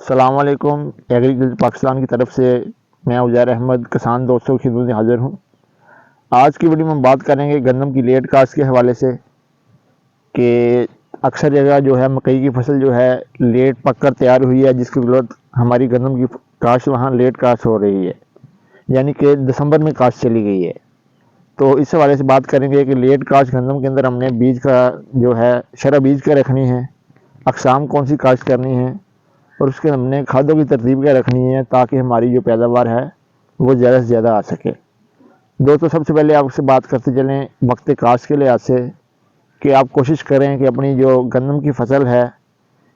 अस्सलामुअलैकुम। एग्रीकल्चर पाकिस्तान की तरफ से मैं उज़ैर अहमद किसान दोस्तों की खिदमत में हाज़िर हूँ। आज की वीडियो में बात करेंगे गंदम की लेट कास्ट के हवाले से कि अक्सर जगह जो है मकई की फसल जो है लेट पक कर तैयार हुई है, जिसकी वजह हमारी गंदम की काश्त वहाँ लेट काश्त हो रही है, यानी कि दिसंबर में काश्त चली गई है। तो इस हवाले से बात करेंगे कि लेट काश्त गंदम के अंदर हमने बीज का जो है शरह बीज का रखनी है, अक़साम कौन सी काश्त करनी है और उसके हमने खादों की तरतीब क्या रखनी है ताकि हमारी जो पैदावार है वो ज़्यादा से ज़्यादा आ सके। दोस्तों, सबसे पहले आपसे बात करते चलें वक्त काश्त के लिहाज से कि आप कोशिश करें कि अपनी जो गंदम की फसल है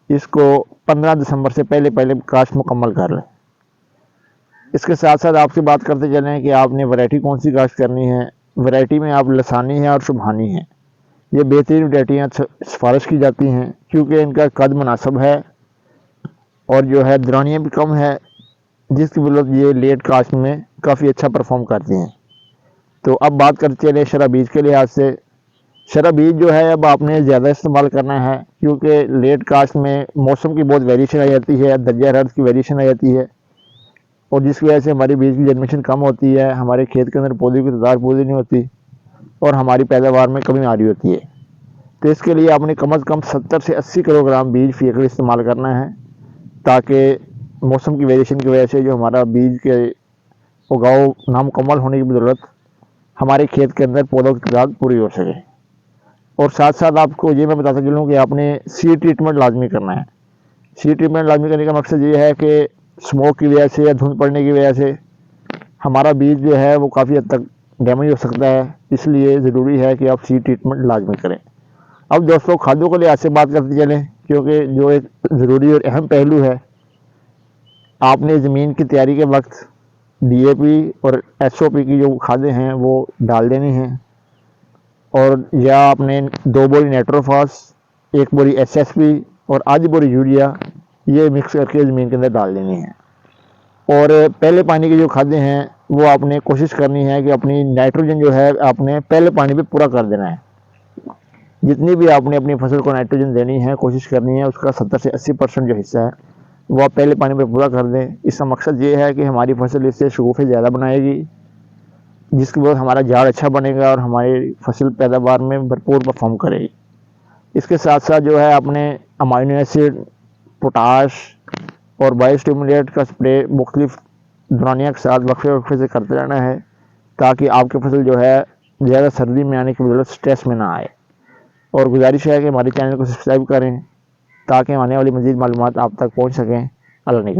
इसको 15 दिसंबर से पहले पहले काश्त मुकम्मल कर लें। इसके साथ साथ आपसे बात करते चलें कि आपने वैरायटी कौन सी काश्त करनी है। वैरायटी में आप लसानी है और शुभानी है, ये बेहतरीन वैरायटियाँ सिफारिश की जाती हैं क्योंकि इनका कद मुनासिब है और जो है दरानियाँ भी कम है, जिसकी वजह ये लेट कास्ट में काफ़ी अच्छा परफॉर्म करती हैं। तो अब बात करते चले शरह बीज के लिहाज से। शरह बीज जो है अब आपने ज़्यादा इस्तेमाल करना है क्योंकि लेट कास्ट में मौसम की बहुत वेरिएशन आ जाती है, दर्जा हरारत की वेरिएशन आ जाती है और जिसकी वजह से हमारी बीज की जनरेशन कम होती है, हमारे खेत के अंदर पौधे की तादाद पूरी नहीं होती और हमारी पैदावार में कमी आ रही होती है। तो इसके लिए आपने कम अज़ कम 70 से 80 किलोग्राम बीज फी एकड़ इस्तेमाल करना है ताकि मौसम की वेरिएशन की वजह से जो हमारा बीज के उगाव नामुकम्मल होने की बदौलत हमारे खेत के अंदर पौधों की तादाद पूरी हो सके। और साथ साथ आपको ये मैं बताता चलूँ कि आपने सीड ट्रीटमेंट लाजमी करना है। सीड ट्रीटमेंट लाजमी करने का मकसद ये है कि स्मोक की वजह से या धुंध पड़ने की वजह से हमारा बीज जो है वो काफ़ी हद तक डैमेज हो सकता है, इसलिए ज़रूरी है कि आप सीड ट्रीटमेंट लाजमी करें। अब दोस्तों, खादों के लिहाज से बात करते चलें क्योंकि जो एक ज़रूरी और अहम पहलू है, आपने ज़मीन की तैयारी के वक्त डीएपी और एसओपी की जो खादें हैं वो डाल देनी हैं और या आपने 2 बोरी नाइट्रोफॉस, 1 बोरी एसएसपी और आधी बोरी यूरिया ये मिक्स करके ज़मीन के अंदर डाल देनी है। और पहले पानी की जो खादें हैं वो आपने कोशिश करनी है कि अपनी नाइट्रोजन जो है आपने पहले पानी पे पूरा कर देना है। जितनी भी आपने अपनी फसल को नाइट्रोजन देनी है कोशिश करनी है उसका 70 से 80% जो हिस्सा है वो आप पहले पानी पे पूरा कर दें। इसका मकसद ये है कि हमारी फसल इससे शगुफ़े ज़्यादा बनाएगी, जिसकी वजह हमारा झाड़ अच्छा बनेगा और हमारी फसल पैदावार में भरपूर परफॉर्म करेगी। इसके साथ साथ जो है आपने अमाइनो एसिड, पोटाश और बायोस्टिमुलेट का स्प्रे मुख्तलिफ दौरानिया के साथ वक्फे वक्फे से करते रहना है ताकि आपकी फसल जो है ज़्यादा सर्दी में आने की बदौलत स्ट्रेस में ना आए। और गुजारिश है कि हमारे चैनल को सब्सक्राइब करें ताकि आने वाली मज़ीद मालूमात आप तक पहुँच सकें। अल्लाह ने के बाद।